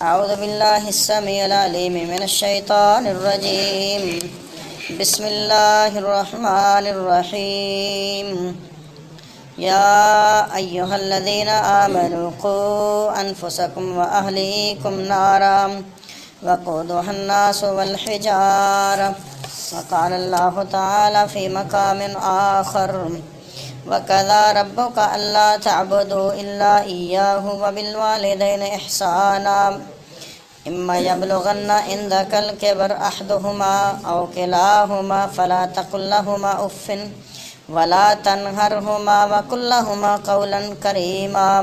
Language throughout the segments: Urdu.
أعوذ بالله السميع العليم من الشيطان الرجيم. بسم الله الرحمن الرحيم. يا أيها الذين آمنوا قوا أنفسكم وأهليكم نارا وقودها الناس والحجارة. وقال الله تعالى في مقام آخر: وَقَضَىٰ رَبُّكَ أَلَّا تَعْبُدُوا إِلَّا إِيَّاهُ وَبِالْوَالِدَيْنِ إِحْسَانًا إِمَّا يَبْلُغَنَّ عِندَكَ الْكِبَرَ أَحَدُهُمَا أَوْ كِلَاهُمَا فَلَا تَقُل لَّهُمَا أُفٍّ وَلَا تَنْهَرْهُمَا وَقُل لَّهُمَا قَوْلًا كَرِيمًا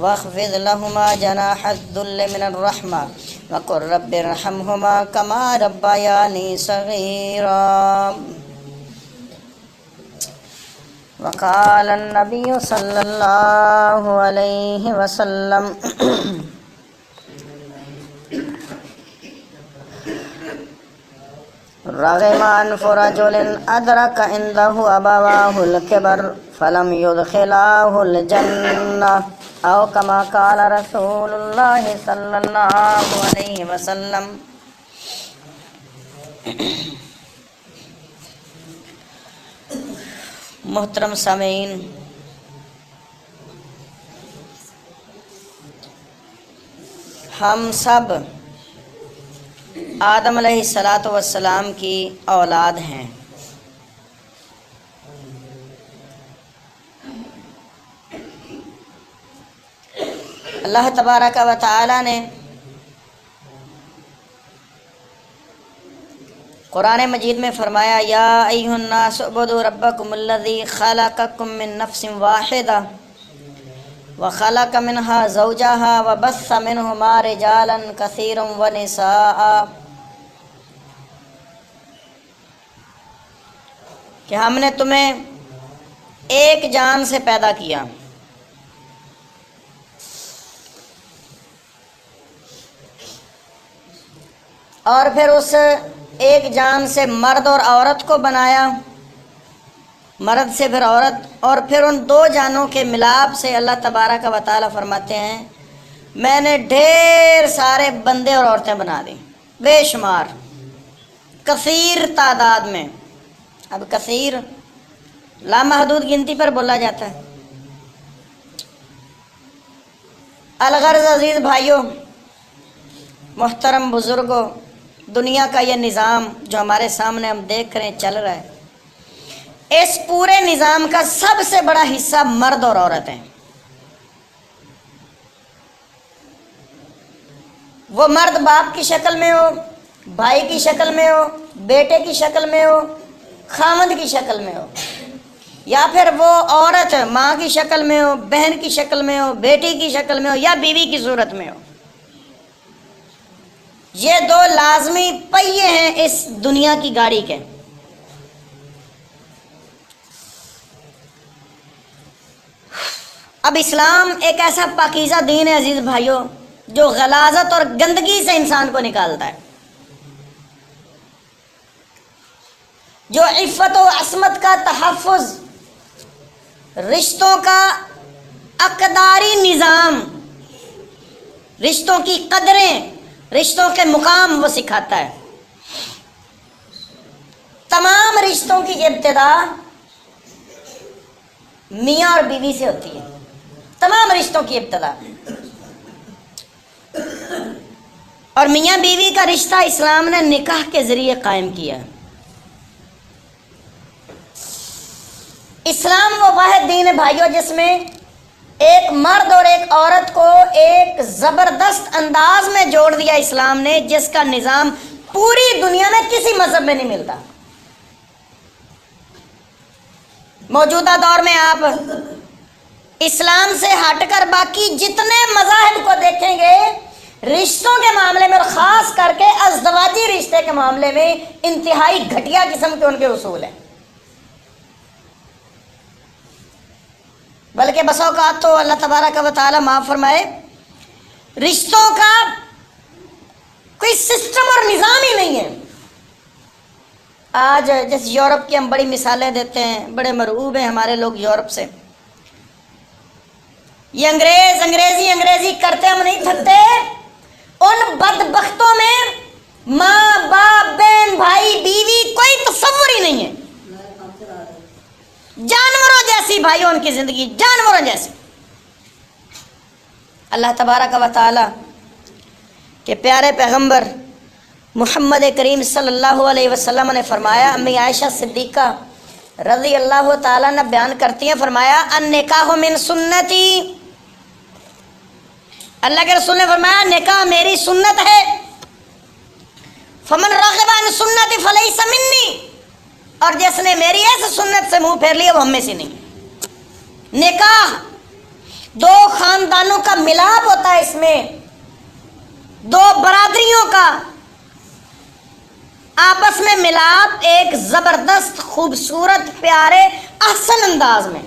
وَاخْفِضْ لَهُمَا جَنَاحَ الذُّلِّ مِنَ الرَّحْمَةِ وَقُل رَّبِّ ارْحَمْهُمَا كَمَا رَبَّيَانِي صَغِيرًا. وقال النبي صلى الله عليه وسلم: رغم أنف رجل أدرك عنده أبواه الكبر فلم يدخلاه الجنة، أو كما قال رسول الله صلى الله عليه وسلم. محترم سامعین، ہم سب آدم علیہ الصلاۃ والسلام کی اولاد ہیں. اللہ تبارک و تعالی نے قرآن مجید میں فرمایا: یا ایھا الناس اعبدوا ربکم الذی خلقکم من نفس واحدہ وخلق منها زوجها وبث منہما رجالا کثیرا ونساء. کہ ہم نے تمہیں ایک جان سے پیدا کیا اور پھر اس ایک جان سے مرد اور عورت کو بنایا، مرد سے پھر عورت، اور پھر ان دو جانوں کے ملاپ سے اللہ تبارک و تعالی فرماتے ہیں: میں نے ڈھیر سارے بندے اور عورتیں بنا دیں، بے شمار، کثیر تعداد میں. اب کثیر لامحدود گنتی پر بولا جاتا ہے. الغرض عزیز بھائیوں، محترم بزرگوں، دنیا کا یہ نظام جو ہمارے سامنے ہم دیکھ رہے ہیں چل رہا ہے، اس پورے نظام کا سب سے بڑا حصہ مرد اور عورت ہیں. وہ مرد باپ کی شکل میں ہو، بھائی کی شکل میں ہو، بیٹے کی شکل میں ہو، خامند کی شکل میں ہو، یا پھر وہ عورت ماں کی شکل میں ہو، بہن کی شکل میں ہو، بیٹی کی شکل میں ہو، یا بیوی کی صورت میں ہو. یہ دو لازمی پہیے ہیں اس دنیا کی گاڑی کے. اب اسلام ایک ایسا پاکیزہ دین ہے عزیز بھائیوں، جو غلاظت اور گندگی سے انسان کو نکالتا ہے، جو عفت و عصمت کا تحفظ، رشتوں کا اقداری نظام، رشتوں کی قدریں، رشتوں کے مقام وہ سکھاتا ہے. تمام رشتوں کی ابتدا میاں اور بیوی سے ہوتی ہے، تمام رشتوں کی ابتدا. اور میاں بیوی کا رشتہ اسلام نے نکاح کے ذریعے قائم کیا. اسلام وہ واحد دین ہے بھائیوں جس میں ایک مرد اور ایک عورت کو ایک زبردست انداز میں جوڑ دیا اسلام نے، جس کا نظام پوری دنیا میں کسی مذہب میں نہیں ملتا. موجودہ دور میں آپ اسلام سے ہٹ کر باقی جتنے مذاہب کو دیکھیں گے، رشتوں کے معاملے میں اور خاص کر کے ازدواجی رشتے کے معاملے میں انتہائی گھٹیا قسم کے ان کے اصول ہیں. بلکہ بس اوقات تو اللہ تبارک و تعالی معاف فرمائے، رشتوں کا کوئی سسٹم اور نظام ہی نہیں ہے. آج جس یورپ کی ہم بڑی مثالیں دیتے ہیں، بڑے مرعوب ہیں ہمارے لوگ یورپ سے. یہ انگریزی کرتے ہم نہیں تھکتے. ایسی بھائیوں ان کی زندگی جانوروں جیسی۔ اللہ تبارک و تعالی کے پیارے پیغمبر محمد کریم صلی اللہ علیہ وسلم نے فرمایا، امی عائشہ صدیقہ رضی اللہ تعالیٰ نے بیان کرتی ہیں، فرمایا النکاح من سنتی، اللہ کے رسول نے فرمایا نکاح میری سنت ہے، فمن رغب عن سنتی فلیس منی، اور جس نے میری ایسے سنت سے منہ پھیر لیا وہ ہم میں سے نہیں۔ نکاح دو خاندانوں کا ملاپ ہوتا ہے، اس میں دو برادریوں کا آپس میں ملاپ ایک زبردست خوبصورت پیارے احسن انداز میں،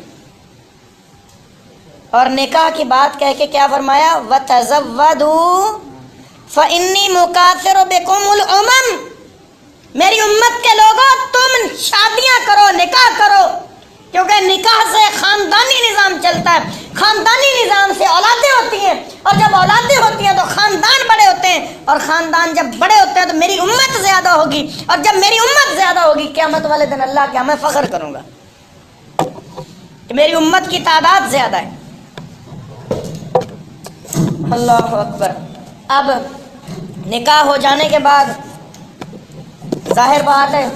اور نکاح کی بات کہہ کے کیا فرمایا، وَتَزَوَّدُوا فَإِنِّي مُكَاثِرُ بِكُمُ الْأُمَمَ، میری امت کے لوگوں تم شادیاں کرو، نکاح کرو، کیونکہ نکاح سے خاندانی نظام چلتا ہے، خاندانی نظام سے اولادیں ہوتی ہیں، اور جب اولادیں ہوتی ہیں تو خاندان بڑے ہوتے ہیں، اور خاندان جب بڑے ہوتے ہیں تو میری امت زیادہ ہوگی، اور جب میری امت زیادہ ہوگی قیامت والے دن اللہ کے میں فخر کروں گا کہ میری امت کی تعداد زیادہ ہے۔ اللہ اکبر۔ اب نکاح ہو جانے کے بعد ظاہر بات ہے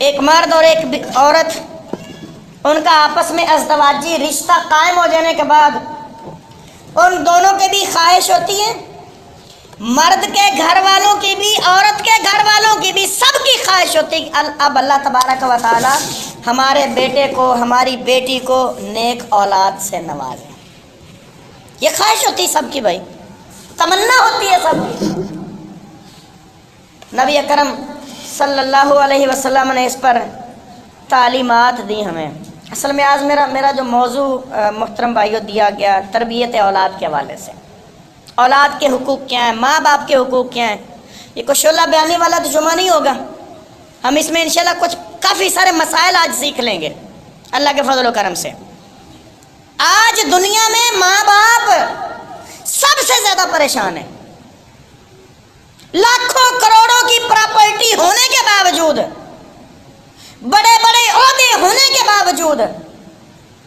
ایک مرد اور ایک عورت، ان کا آپس میں ازدواجی رشتہ قائم ہو جانے کے بعد ان دونوں کے بھی خواہش ہوتی ہے، مرد کے گھر والوں کی بھی عورت کے گھر والوں کی بھی، سب کی خواہش ہوتی ہے اب اللہ تبارک و تعالی ہمارے بیٹے کو ہماری بیٹی کو نیک اولاد سے نوازے۔ یہ خواہش ہوتی ہے سب کی، بھائی تمنا ہوتی ہے سب کی۔ نبی اکرم صلی اللہ علیہ وسلم نے اس پر تعلیمات دی ہمیں۔ اصل میں آج میرا جو موضوع محترم بھائیوں دیا گیا تربیت اولاد کے حوالے سے، اولاد کے حقوق کیا ہیں، ماں باپ کے حقوق کیا ہیں، یہ کوئی شعلہ بیانی والا تو جمعہ نہیں ہوگا، ہم اس میں انشاءاللہ کچھ کافی سارے مسائل آج سیکھ لیں گے اللہ کے فضل و کرم سے۔ آج دنیا میں ماں باپ سب سے زیادہ پریشان ہیں، لاکھوں کروڑوں کی پراپرٹی ہونے کے باوجود، بڑے بڑے عہدے ہونے کے باوجود،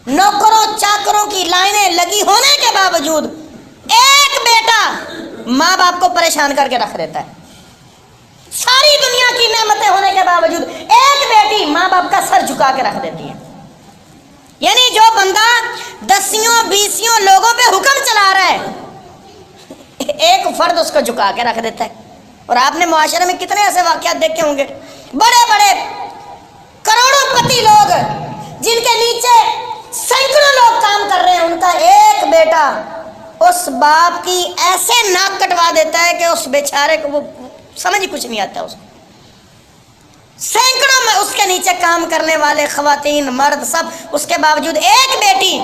نوکروں چاکروں کی لائنیں لگی ہونے کے باوجود، ایک بیٹا ماں باپ کو پریشان کر کے رکھ دیتا ہے۔ ساری دنیا کی نعمتیں ہونے کے باوجود ایک بیٹی ماں باپ کا سر جھکا کے رکھ دیتی ہے۔ یعنی جو بندہ 10-20 لوگوں پہ حکم چلا رہا ہے، ایک فرد اس کو جھکا کے رکھ دیتا ہے۔ اور آپ نے معاشرے میں کتنے ایسے واقعات دیکھے ہوں گے، بڑے بڑے کروڑوں پتی لوگ جن کے نیچے سینکڑوں لوگ کام کر رہے ہیں، ان کا ایک بیٹا اس باپ کی ایسے ناک کٹوا دیتا ہے کہ اس بیچارے کو وہ سمجھ ہی کچھ نہیں آتا اس کو۔ سینکڑوں میں اس کے نیچے کام کرنے والے خواتین مرد سب، اس کے باوجود ایک بیٹی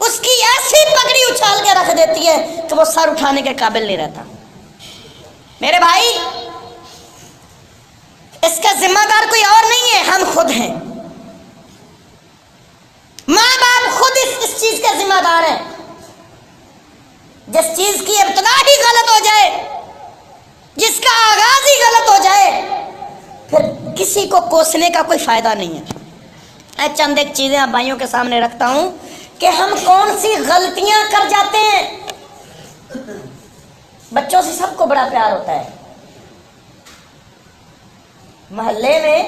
اس کی ایسی پگڑی اچھال کے رکھ دیتی ہے کہ وہ سر اٹھانے کے قابل نہیں رہتا۔ میرے بھائی اس کا ذمہ دار کوئی اور نہیں ہے، ہم خود ہیں، ماں باپ خود اس چیز کے ذمہ دار ہیں۔ جس چیز کی ابتدا ہی غلط ہو جائے، جس کا آغاز ہی غلط ہو جائے، پھر کسی کو کوسنے کا کوئی فائدہ نہیں ہے۔ میں چند ایک چیزیں آپ بھائیوں کے سامنے رکھتا ہوں کہ ہم کون سی غلطیاں کر جاتے ہیں۔ بچوں سے سب کو بڑا پیار ہوتا ہے، محلے میں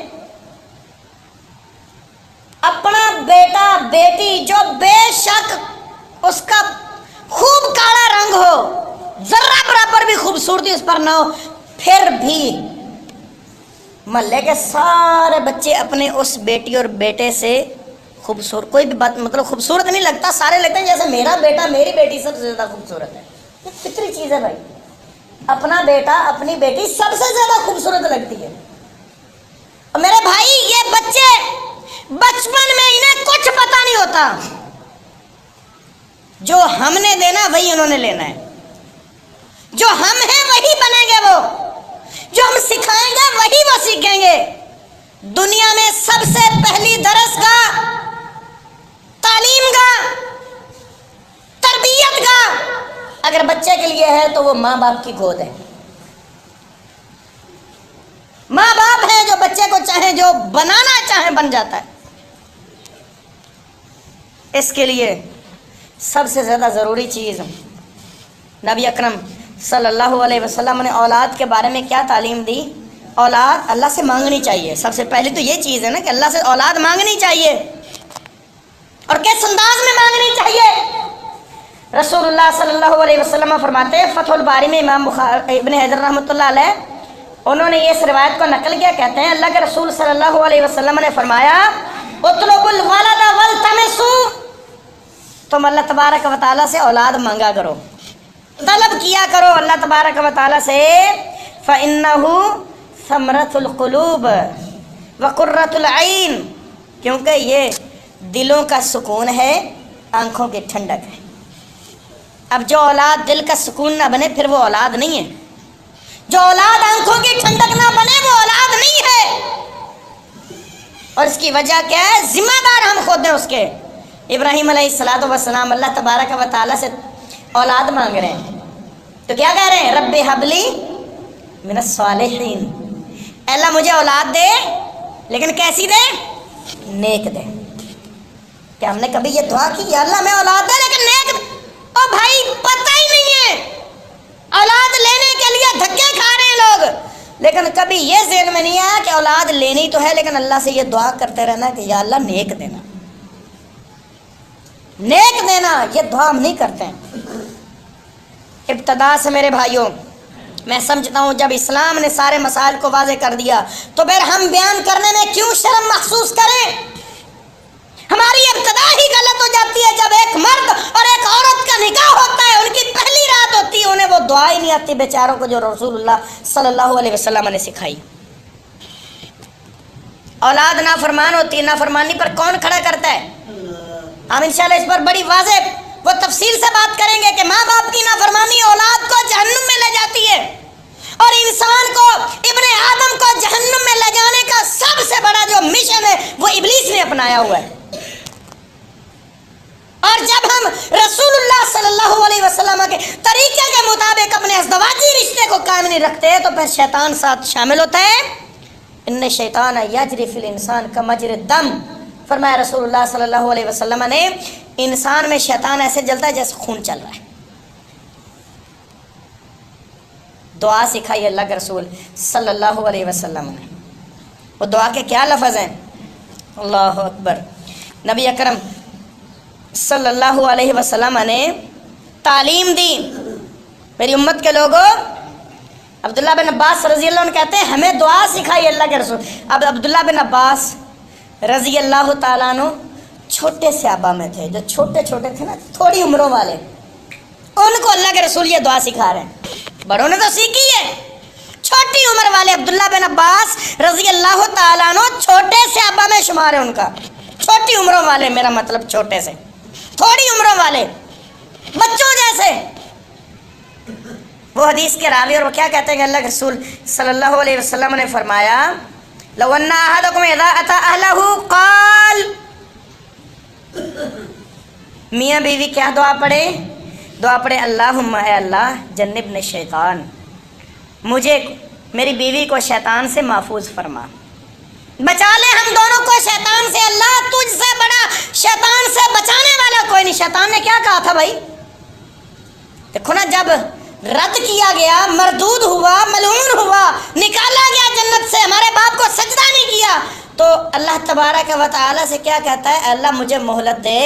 اپنا بیٹا بیٹی جو بے شک اس کا خوب کالا رنگ ہو، ذرہ برابر بھی خوبصورتی اس پر نہ ہو، پھر بھی محلے کے سارے بچے اپنے اس بیٹی اور بیٹے سے خوبصورت، کوئی بھی بات مطلب خوبصورت نہیں لگتا، سارے لگتے ہیں جیسے میرا بیٹا میری بیٹی سب سے زیادہ خوبصورت ہے۔ یہ فطری چیز ہے بھائی، اپنا بیٹا اپنی بیٹی سب سے زیادہ خوبصورت لگتی ہے۔ اور میرے بھائی یہ بچے بچپن میں انہیں کچھ پتہ نہیں ہوتا، جو ہم نے دینا وہی انہوں نے لینا ہے، جو ہم ہیں وہی بنیں گے، وہ جو ہم سکھائیں گے وہی وہ سیکھیں گے۔ دنیا میں سب سے پہلی درس گاہ، تعلیم گاہ، تربیت گاہ اگر بچے کے لیے ہے تو وہ ماں باپ کی گود ہے۔ ماں باپ ہیں جو بچے کو چاہیں جو بنانا چاہیں بن جاتا ہے۔ اس کے لیے سب سے زیادہ ضروری چیز نبی اکرم صلی اللہ علیہ وسلم نے اولاد کے بارے میں کیا تعلیم دی؟ اولاد اللہ سے مانگنی چاہیے. سب سے پہلے تو یہ چیز ہے نا کہ اللہ سے اولاد مانگنی چاہیے. اور کس انداز میں مانگنی چاہیے؟ رسول اللہ صلی اللہ علیہ وسلم فرماتے ہیں، فتح الباری میں امام ابن حجر رحمۃ اللہ علیہ انہوں نے اس روایت کو نقل کیا. کہتے ہیں اللہ کے رسول صلی اللہ علیہ وسلم نے فرمایا اطلبوا الولد والتمسوا، تم اللہ تبارک و تعالیٰ سے اولاد مانگا کرو، طلب کیا کرو اللہ تبارک و تعالیٰ سے. فَإِنَّهُ ثَمْرَةُ الْقُلُوبِ وَقُرَّةُ الْعَيْنِ، کیونکہ یہ دلوں کا سکون ہے، آنکھوں کی ٹھنڈک ہے. اب جو اولاد دل کا سکون نہ بنے پھر وہ اولاد نہیں ہے. جو اولاد آنکھوں کی ٹھنڈک نہ بنے وہ اولاد نہیں ہے. اور اس کی وجہ کیا ہے؟ ذمہ دار ہم خود ہیں اس کے. ابراہیم علیہ السلام اللہ تبارک و تعالیٰ سے اولاد مانگ رہے ہیں تو کیا کہہ رہے ہیں؟ رب حبلی من الصالحین، اللہ مجھے اولاد دے لیکن کیسی دے؟ نیک دے. کیا ہم نے کبھی یہ دعا کی یا اللہ میں اولاد دے لیکن نیک دے؟ او بھائی پتہ ہی نہیں ہے، اولاد لینے کے لیے دھکے کھا رہے ہیں لوگ، لیکن کبھی یہ ذہن میں نہیں آیا کہ اولاد لینی تو ہے لیکن اللہ سے یہ دعا کرتے رہنا کہ یا اللہ نیک دینا، نیک دینا. یہ دعا ہم نہیں کرتے ہیں. ابتدا سے میرے بھائیوں میں سمجھتا ہوں جب اسلام نے سارے مسائل کو واضح کر دیا تو پھر ہم بیان کرنے میں کیوں شرم محسوس کریں؟ ہماری ابتدا ہی غلط ہو جاتی ہے. جب ایک مرد اور ایک عورت کا نکاح ہوتا ہے، ان کی پہلی رات ہوتی ہے، انہیں وہ دعا ہی نہیں آتی بیچاروں کو جو رسول اللہ صلی اللہ علیہ وسلم نے سکھائی. اولاد نافرمان ہوتی ہے، نافرمانی پر کون کھڑا کرتا ہے؟ ہم انشاءاللہ اس پر بڑی واضح وہ تفصیل سے بات کریں گے کہ ماں باپ کی نافرمانی اولاد کو جہنم میں لے جاتی ہے، اور انسان کو، ابن آدم کو جہنم میں لے جانے کا سب سے بڑا جو مشن ہے وہ ابلیس نے اپنایا ہوا ہے. اور جب ہم رسول اللہ صلی اللہ علیہ وسلم کے طریقے کے مطابق اپنے ازدواجی رشتے کو قائم نہیں رکھتے تو پھر شیطان ساتھ شامل ہوتا ہے. ان شیطان یجری فی الانسان کمجری الدم، فرمایا رسول اللہ صلی اللہ علیہ وسلم نے، انسان میں شیطان ایسے جلتا ہے جیسے خون چل رہا ہے. دعا سکھائی اللہ کے رسول صلی اللہ علیہ وسلم نے. وہ دعا کے کیا لفظ ہیں؟ اللہ اکبر. نبی اکرم صلی اللہ علیہ وسلم نے تعلیم دی. میری امت کے لوگوں، عبداللہ بن عباس رضی اللہ عنہ کہتے ہیں ہمیں دعا سکھائی اللہ کے رسول. اب عبداللہ بن عباس رضی اللہ تعالیٰ عنہ چھوٹے صحابہ میں تھے، جو چھوٹے چھوٹے تھے نا، تھوڑی عمروں والے، ان کو اللہ کے رسول یہ دعا سکھا رہے ہیں. بڑوں نے تو سیکھی ہے، چھوٹی عمر والے عبداللہ بن عباس رضی اللہ تعالیٰ عنہ چھوٹے صحابہ میں شمار ہے ان کا. چھوٹی عمروں والے، میرا مطلب چھوٹے سے، تھوڑی عمروں والے، بچوں جیسے. وہ حدیث کے راوی اور وہ کیا کہتے ہیں کہ اللہ کے رسول صلی اللہ علیہ وسلم نے فرمایا لو ان احدکم اذا اتى اهله قال، میاں بیوی کیا دعا پڑھے؟ دعا پڑھے اللہم، اے اللہ جنبنی شیطان، مجھے میری بیوی کو شیطان سے محفوظ فرما، بچا لے ہم دونوں کو شیطان سے. اللہ تجھ سے بڑا شیطان سے بچانے والا کوئی نہیں. شیطان نے کیا کہا تھا بھائی؟ دیکھو نا، جب رد کیا گیا، مردود ہوا، ملعون ہوا، نکالا گیا جنت سے، ہمارے باپ کو سجدہ نہیں کیا، تو اللہ تبارک و تعالیٰ سے کیا کہتا ہے؟ اللہ مجھے مہلت دے،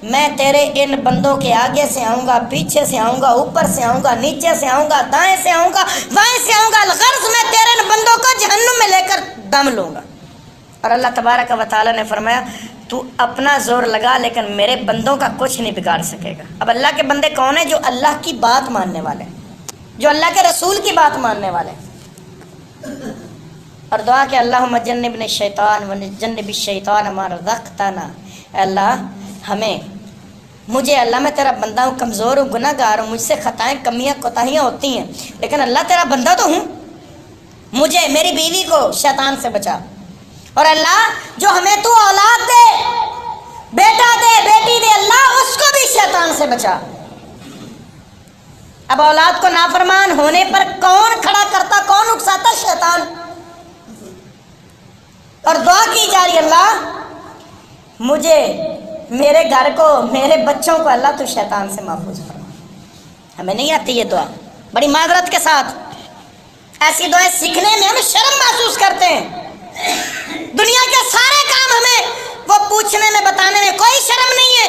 میں تیرے ان بندوں کے آگے سے آؤں گا، پیچھے سے آؤں گا، اوپر سے آؤں گا، نیچے سے آؤں گا، دائیں سے آؤں گا، بائیں سے آؤں گا، الغرض میں تیرے ان بندوں کو جہنم میں لے کر دم لوں گا. اور اللہ تبارک و تعالیٰ نے فرمایا تو اپنا زور لگا لیکن میرے بندوں کا کچھ نہیں بگاڑ سکے گا. اب اللہ کے بندے کون ہیں؟ جو اللہ کی بات ماننے والے، جو اللہ کے رسول کی بات ماننے والے. اور دعا کہ اللہم جنبنا الشیطان وجنب الشیطان ما رزقتنا، اے اللہ ہمیں، مجھے، اللہ میں تیرا بندہ ہوں، کمزور ہوں، گناہ گار ہوں، مجھ سے خطائیں، کمیاں، کوتاہیاں ہوتی ہیں، لیکن اللہ تیرا بندہ تو ہوں، مجھے، میری بیوی کو شیطان سے بچا. اور اللہ جو ہمیں تو اولاد دے، بیٹا دے، بیٹی دے، اللہ اس کو بھی شیطان سے بچا. اب اولاد کو نافرمان ہونے پر کون کھڑا کرتا، کون اکساتا؟ شیطان. اور دعا کی جا رہی اللہ مجھے میرے گھر کو، میرے بچوں کو اللہ تو شیطان سے محفوظ فرما. ہمیں نہیں آتی یہ دعا، بڑی معذرت کے ساتھ ایسی دعائیں سیکھنے میں ہم شرم محسوس کرتے ہیں. دنیا کے سارے کام ہمیں وہ پوچھنے میں بتانے میں کوئی شرم نہیں ہے،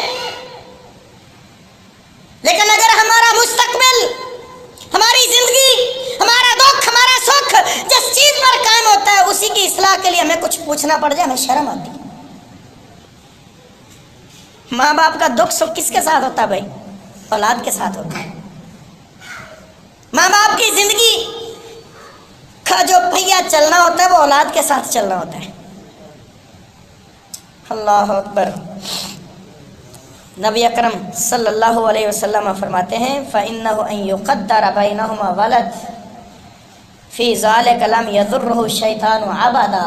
لیکن اگر ہمارا مستقبل، ہماری زندگی، ہمارا دکھ، ہمارا سکھ جس چیز پر قائم ہوتا ہے اسی کی اصلاح کے لیے ہمیں کچھ پوچھنا پڑ جائے، ہمیں شرم آتی ہے. ماں باپ کا دکھ سکھ کس کے ساتھ ہوتا ہے بھائی؟ اولاد کے ساتھ ہوتا ہے. ماں باپ کی زندگی کا جو پہیا چلنا ہوتا ہے وہ اولاد کے ساتھ چلنا ہوتا ہے. اللہ اکبر. نبی اکرم صلی اللہ علیہ وسلم فرماتے ہیں فَإِنَّهُ أَن يُقَدَّرَ بَيْنَهُمَا وَلَدْ فِي ذَلِكَ لَمْ يَضُرُّهُ الشَّيْطَانُ أَبَدًا.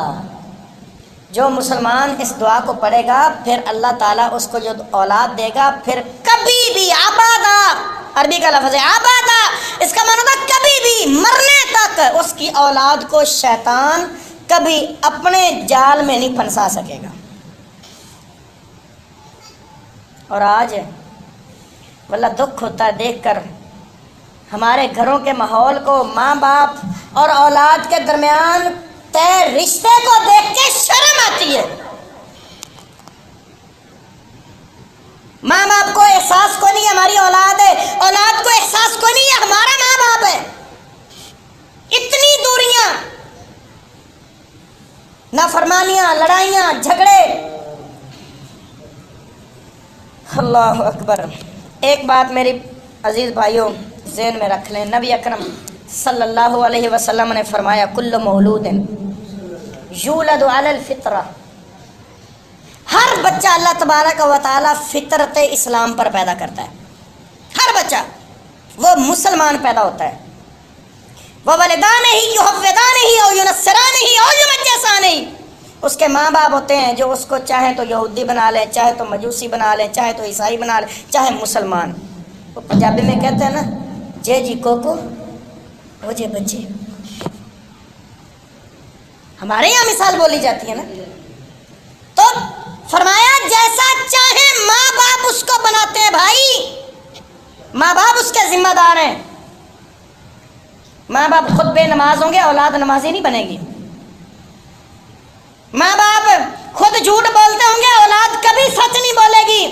جو مسلمان اس دعا کو پڑھے گا پھر اللہ تعالیٰ اس کو جو اولاد دے گا پھر کبھی بھی آبادا، عربی کا لفظ ہے آبادا، اس کا معنی ہوتا کبھی بھی، مرنے تک اس کی اولاد کو شیطان کبھی اپنے جال میں نہیں پھنسا سکے گا. اور آج واللہ دکھ ہوتا ہے دیکھ کر ہمارے گھروں کے ماحول کو، ماں باپ اور اولاد کے درمیان طے رشتے کو دیکھ کے شرم آتی ہے. ماں باپ کو احساس کو نہیں ہماری اولاد ہے، اولاد کو احساس کو نہیں ہے ہمارا ماں باپ ہے. اتنی دوریاں، نافرمانیاں، لڑائیاں، جھگڑے. اللہ اکبر. ایک بات میری عزیز بھائیوں ذہن میں رکھ لیں، نبی اکرم صلی اللہ علیہ وسلم نے فرمایا کل مولود یولد علی الفطرہ، ہر بچہ اللہ تبارک و تعالی فطرت اسلام پر پیدا کرتا ہے. ہر بچہ وہ مسلمان پیدا ہوتا ہے. وَوَلِدَانِهِ يُحَوِّدَانِهِ أَوْ يُنَصِّرَانِهِ أَوْ يُمَجِّسَانِهِ. اس کے ماں باپ ہوتے ہیں جو اس کو چاہے تو یہودی بنا لیں، چاہے تو مجوسی بنا لیں، چاہے تو عیسائی بنا لیں، چاہے مسلمان. وہ پنجابی میں کہتے ہیں نا جے جی کوکو وہ جے بچے. ہمارے یہاں مثال بولی جاتی ہے نا. تو فرمایا جیسا چاہے ماں باپ اس کو بناتے ہیں. بھائی ماں باپ اس کے ذمہ دار ہیں. ماں باپ خود بے نماز ہوں گے اولاد نمازی نہیں بنے گی. ماں باپ خود جھوٹ بولتے ہوں گے اولاد کبھی سچ نہیں بولے گی.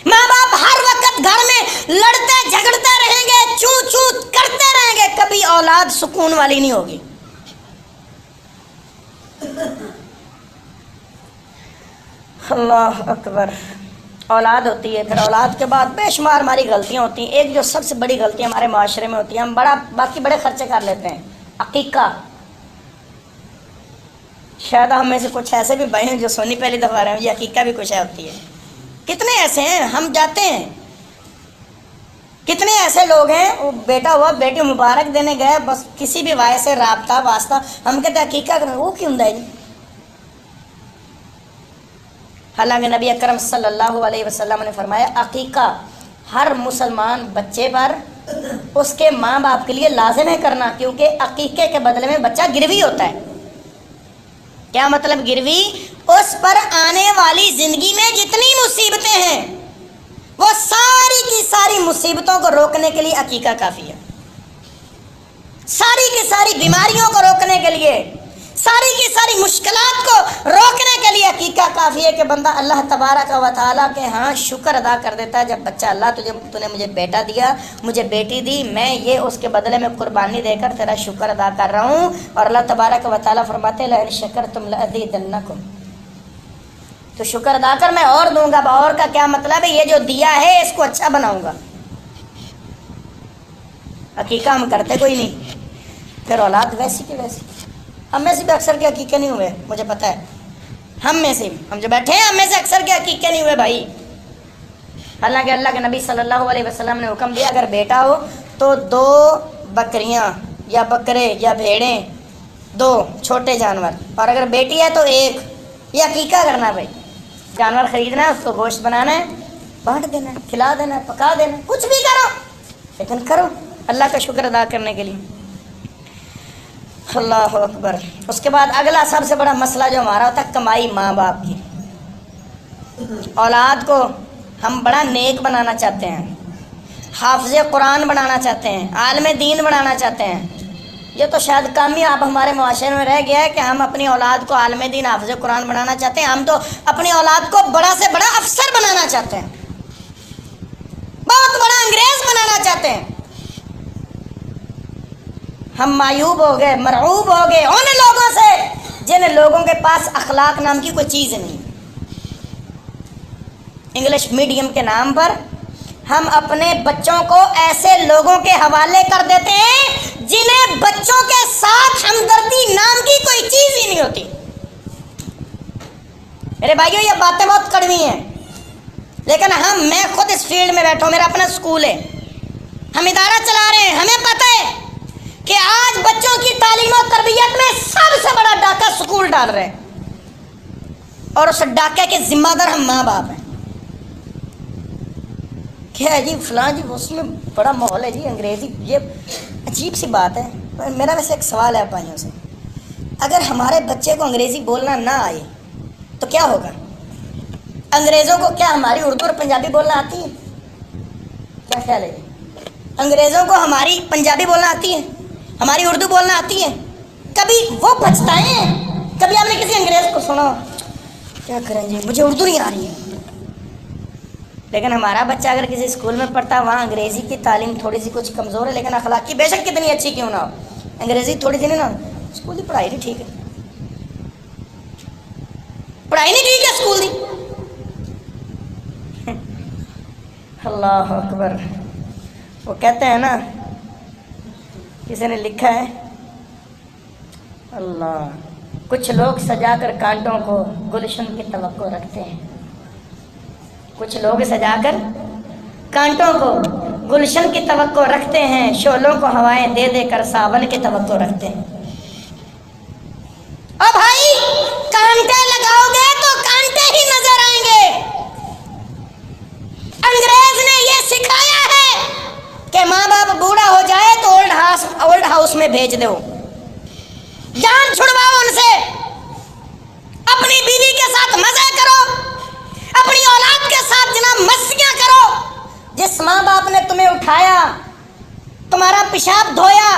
ماں باپ ہر وقت گھر میں لڑتے جھگڑتے رہیں گے، چوں چوں کرتے رہیں گے، کبھی اولاد سکون والی نہیں ہوگی. اللہ اکبر. اولاد ہوتی ہے، پھر اولاد کے بعد بے شمار ہماری غلطیاں ہوتی ہیں. ایک جو سب سے بڑی غلطی ہمارے معاشرے میں ہوتی ہے، ہم باقی بڑے خرچے کر لیتے ہیں. عقیقہ. شاید ہم میں سے کچھ ایسے بھی بھائی ہیں جو سونی پہلی دفعہ رہے ہیں، یہ عقیقہ بھی کچھ ہوتی ہے. کتنے ایسے ہیں ہم جاتے ہیں، کتنے ایسے لوگ ہیں وہ بیٹا ہوا بیٹی مبارک دینے گئے، بس کسی بھی وائے سے رابطہ واسطہ ہم کہتے ہیں عقیقہ کریں، وہ کیوں ہے جی؟ حالانکہ نبی اکرم صلی اللہ علیہ وسلم نے فرمایا عقیقہ ہر مسلمان بچے پر اس کے ماں باپ کے لیے لازم ہے کرنا، کیونکہ عقیقے کے بدلے میں بچہ گروی ہوتا ہے. کیا مطلب گروی؟ اس پر آنے والی زندگی میں جتنی مصیبتیں ہیں وہ ساری کی ساری مصیبتوں کو روکنے کے لیے عقیقہ کافی ہے. ساری کی ساری بیماریوں کو روکنے کے لیے، ساری کی ساری مشکلات کو روکنے کے لیے عقیقہ کافی ہے کہ بندہ اللہ تبارک و تعالیٰ کے ہاں شکر ادا کر دیتا ہے. جب بچہ اللہ تو نے مجھے بیٹا دیا، مجھے بیٹی دی، میں یہ اس کے بدلے میں قربانی دے کر تیرا شکر ادا کر رہا ہوں. اور اللہ تبارک و تعالیٰ فرماتے ہیں لئن شکرتم لأزیدنکم، تو شکر ادا کر میں اور دوں گا. اور کا کیا مطلب ہے؟ یہ جو دیا ہے اس کو اچھا بناؤں گا. عقیقہ ہم کرتے کوئی نہیں، پھر اولاد ویسی کی ویسی. ہم میں سے بھی اکثر کے عقیقے نہیں ہوئے، مجھے پتہ ہے. ہم میں سے، ہم جو بیٹھے ہیں ہم میں سے اکثر کے عقیقے نہیں ہوئے بھائی. حالانکہ اللہ کے نبی صلی اللہ علیہ وسلم نے حکم دیا اگر بیٹا ہو تو 2 بکریاں یا بکرے یا بھیڑیں، 2 چھوٹے جانور، اور اگر بیٹی ہے تو 1. یہ عقیقہ کرنا بھائی. جانور خریدنا ہے، اس کو گوشت بنانا ہے، بانٹ دینا ہے، کھلا دینا ہے، پکا دینا ہے، کچھ بھی کرو لیکن کرو اللہ کا شکر ادا کرنے کے لیے. اللہ اکبر. اس کے بعد اگلا سب سے بڑا مسئلہ جو ہمارا ہوتا ہے کمائی ماں باپ کی. اولاد کو ہم بڑا نیک بنانا چاہتے ہیں، حافظ قرآن بنانا چاہتے ہیں، عالم دین بنانا چاہتے ہیں، یہ تو شاید کامیاب ہمارے معاشرے میں رہ گیا ہے کہ ہم اپنی اولاد کو عالم دین حافظ قرآن بنانا چاہتے ہیں. ہم تو اپنی اولاد کو بڑا سے بڑا افسر بنانا چاہتے ہیں، بہت بڑا انگریز بنانا چاہتے ہیں. ہم معیوب ہو گئے، مرعوب ہو گئے ان لوگوں سے جن لوگوں کے پاس اخلاق نام کی کوئی چیز نہیں. انگلش میڈیم کے نام پر ہم اپنے بچوں کو ایسے لوگوں کے حوالے کر دیتے ہیں جنہیں بچوں کے ساتھ ہمدردی نام کی کوئی چیز ہی نہیں ہوتی. میرے بھائیوں یہ باتیں بہت کڑوی ہیں، لیکن میں خود اس فیلڈ میں بیٹھا ہوں، میرا اپنا سکول ہے، ہم ادارہ چلا رہے ہیں. ہمیں پتہ ہے کہ آج بچوں کی تعلیم و تربیت میں سب سے بڑا ڈاکہ سکول ڈال رہے ہیں، اور اس ڈاکے کے ذمہ دار ہم ماں باپ ہیں. کیا ہے جی فلاں جی اس میں بڑا ماحول ہے جی انگریزی، یہ عجیب سی بات ہے. میرا ویسے ایک سوال ہے بھائیوں سے، اگر ہمارے بچے کو انگریزی بولنا نہ آئے تو کیا ہوگا؟ انگریزوں کو کیا ہماری اردو اور پنجابی بولنا آتی ہے؟ کیا خیال ہے؟ انگریزوں کو ہماری پنجابی بولنا آتی ہے، ہماری اردو بولنا آتی ہے؟ کبھی وہ پچھتائے ہیں؟ کبھی آپ نے کسی انگریز کو سنا کیا کریں جی مجھے اردو نہیں آ رہی ہے؟ لیکن ہمارا بچہ اگر کسی اسکول میں پڑھتا ہے، وہاں انگریزی کی تعلیم تھوڑی سی کچھ کمزور ہے، لیکن اخلاقی بے شک کتنی اچھی کیوں نہ ہو، انگریزی تھوڑی سی نہیں نا، اسکول کی پڑھائی نہیں ٹھیک ہے، پڑھائی نہیں ٹھیک ہے اسکول کی. اللہ اکبر. وہ کہتے ہیں نا، کسی نے لکھا ہے، اللہ، کچھ لوگ سجا کر کانٹوں کو گلشن کی توقع رکھتے ہیں. کچھ لوگ سجا کر کانٹوں کو گلشن کی توقع رکھتے ہیں، شعلوں کو ہوائیں دے دے کر ساون کی توقع رکھتے ہیں. او بھائی کانٹے لگاؤ گے تو کانٹے ہی نظر آئیں گے. انگریز نے یہ سکھایا ہے کہ ماں باپ بوڑھا ہو جائے تو اولڈ ہاؤس میں بھیج دو، جان چھڑواؤ ان سے، اپنی بیوی کے ساتھ مزے کرو، اپنی اولاد کے ساتھ جناب مستیاں کرو. جس ماں باپ نے تمہیں اٹھایا، تمہارا پیشاب دھویا،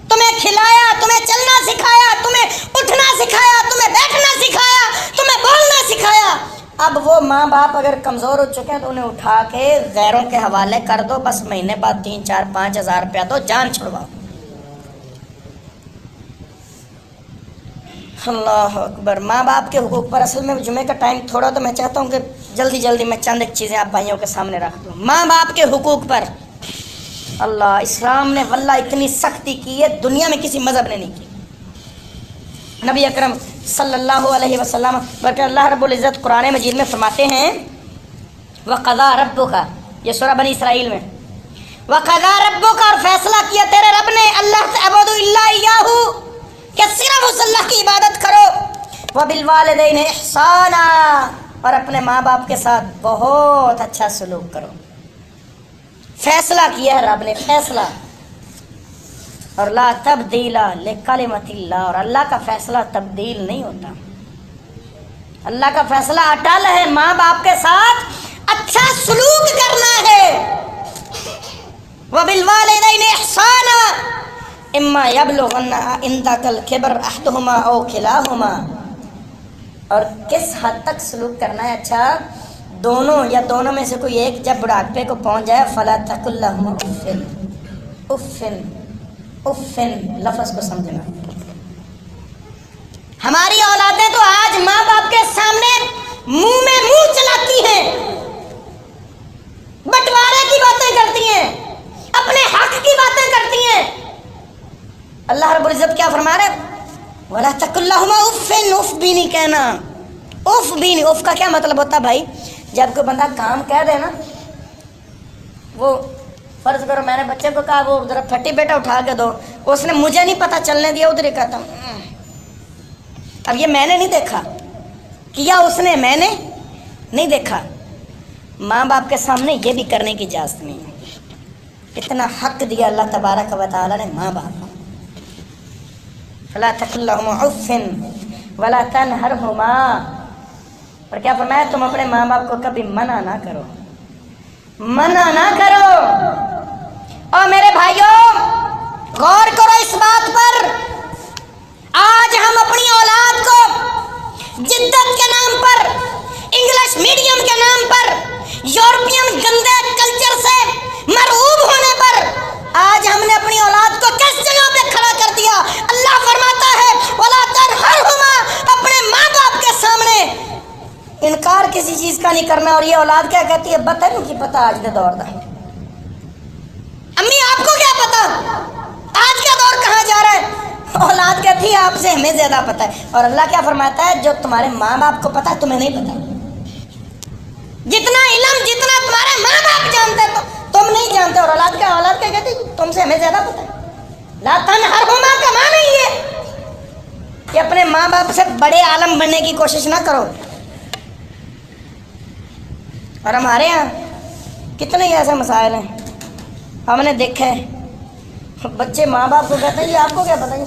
تمہیں کھلایا، تمہیں چلنا سکھایا، تمہیں اٹھنا سکھایا، تمہیں بیٹھنا سکھایا، تمہیں بولنا سکھایا، اب وہ ماں باپ اگر کمزور ہو چکے ہیں تو انہیں اٹھا کے غیروں کے حوالے کر دو، بس مہینے بعد 3 4 5 ہزار روپیہ دو، جان چھڑواؤ. اللہ اکبر. ماں باپ کے حقوق پر اصل میں جمعے کا ٹائم تھوڑا، تو میں چاہتا ہوں کہ جلدی میں چند ایک چیزیں آپ بھائیوں کے سامنے رکھ دوں. ماں باپ کے حقوق پر اللہ، اسلام نے واللہ اتنی سختی کی ہے دنیا میں کسی مذہب نے نہیں کی. نبی اکرم صلی اللہ علیہ وسلم بلکہ اللہ رب العزت قرآن مجید میں فرماتے ہیں، وَقَضَىٰ رَبُّكَ، یہ سورہ بنی اسرائیل میں، وَقَضَىٰ رَبُّكَ، اور فیصلہ کیا تیرے رب نے، اللہ تَعْبُدُوا إِلَّا إِيَّاهُ، کہ صرف اس اللہ کی عبادت کرو، وَبِالْوَالِدَيْنِ إِحْسَانًا، اور اپنے ماں باپ کے ساتھ بہت اچھا سلوک کرو. فیصلہ کیا ہے رب نے، فیصلہ. اور لا تبدیل لکلمۃ اللہ، اور اللہ کا فیصلہ تبدیل نہیں ہوتا. اللہ کا فیصلہ اٹل ہے، ماں باپ کے ساتھ اچھا سلوک کرنا ہے. وبالوالدین احسانا اما یبلغن عندک الکبر احدہما او کلاہما، اور کس حد تک سلوک کرنا ہے؟ اچھا، دونوں یا دونوں میں سے کوئی ایک جب بڑھاپے کو پہنچ جائے، فلا تقل لہما اف، اف، اف، لفظ کو سمجھنا. ہماری اولادیں تو آج ماں باپ کے سامنے منہ میں منہ چلاتی ہیں، بٹوارے کی باتیں کرتی ہیں، اپنے حق کی باتیں کرتی ہیں. اللہ رب العزت کیا فرما رہے؟ وَلَا تَقُلْ لَهُمَا اُفٍّ، اف بھی نہیں کہنا. اف بھی نہیں. اف کا کیا مطلب ہوتا بھائی؟ جب کوئی بندہ کام کہہ دے نا، وہ فرض کرو میں نے بچے کو کہا وہ ذرا پھٹی بیٹا اٹھا کے دو، اس نے مجھے نہیں پتہ چلنے دیا، ادھر ہی کہتا ہوں. اب یہ میں نے نہیں دیکھا کیا اس نے، میں نے نہیں دیکھا. ماں باپ کے سامنے یہ بھی کرنے کی اجازت نہیں ہے. اتنا حق دیا اللہ تبارک و تعالی نے ماں باپ کو. فلا تقل لهما اف ولا تنهرهما، اور کیا فرمایا؟ تم اپنے ماں باپ کو کبھی منع نہ کرو، منع نہ کرو۔ اور میرے بھائیوں غور کرو اس بات پر، آج ہم اپنی اولاد کو جدت کے نام پر، انگلش میڈیم کے نام پر، یورپین گندے کلچر سے مرعوب ہونے پر آج ہم نے اپنی اولاد کو کس جگہ پہ کھڑا کر دیا؟ اللہ فرماتا ہے وَلَا تَنْهَرْهُمَا، اپنے ماں باپ کے سامنے انکار کسی چیز کا نہیں کرنا۔ اور یہ اولاد کیا کہتی ہے؟ بتن کی پتہ آج دے دور دا، امی آپ کو کیا پتا آج کا دور کہاں جا رہا ہے؟ اولاد کہتی ہے آپ سے ہمیں زیادہ پتا ہے۔ اور اللہ کیا فرماتا ہے؟ جو تمہارے ماں باپ کو پتا ہے تمہیں نہیں پتا، جتنا علم جتنا تمہارے ماں باپ جانتے تو تم نہیں جانتے۔ اور اولاد کیا کہتی ہے؟ تم سے ہمیں زیادہ پتا ہے۔ لا تنہرہما کا معنی یہ ہے کہ اپنے ماں باپ سے بڑے عالم بننے کی کوشش نہ کرو۔ اور ہمارے ہاں کتنے ہی ایسے مسائل ہیں ہم نے دیکھا ہے، بچے ماں باپ کو کہتے ہیں یہ آپ کو کیا پتہ ہے،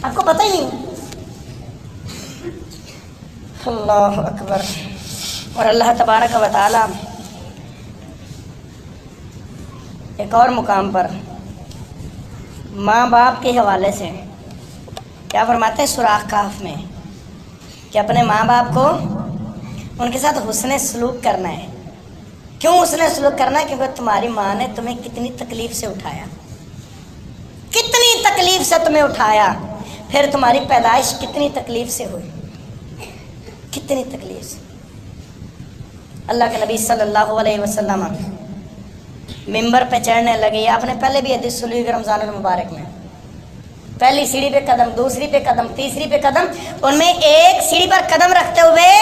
آپ کو پتہ ہی نہیں۔ اللہ اکبر۔ اور اللہ تبارک و تعالی ایک اور مقام پر ماں باپ کے حوالے سے کیا فرماتے ہیں سورہ کہف میں کہ اپنے ماں باپ کو ان کے ساتھ حسن سلوک کرنا ہے۔ کیوں حسن سلوک کرنا ہے؟ کیونکہ تمہاری ماں نے تمہیں کتنی تکلیف سے اٹھایا، کتنی تکلیف سے تمہیں اٹھایا، پھر تمہاری پیدائش کتنی تکلیف سے ہوئی، کتنی تکلیف سے۔ اللہ کے نبی صلی اللہ علیہ وسلم ممبر پہ چڑھنے لگے، آپ نے پہلے بھی حدیث سنی ہوئی رمضان المبارک میں، پہلی سیڑھی پہ قدم، دوسری پہ قدم، تیسری پہ قدم، ان میں ایک سیڑھی پر قدم رکھتے ہوئے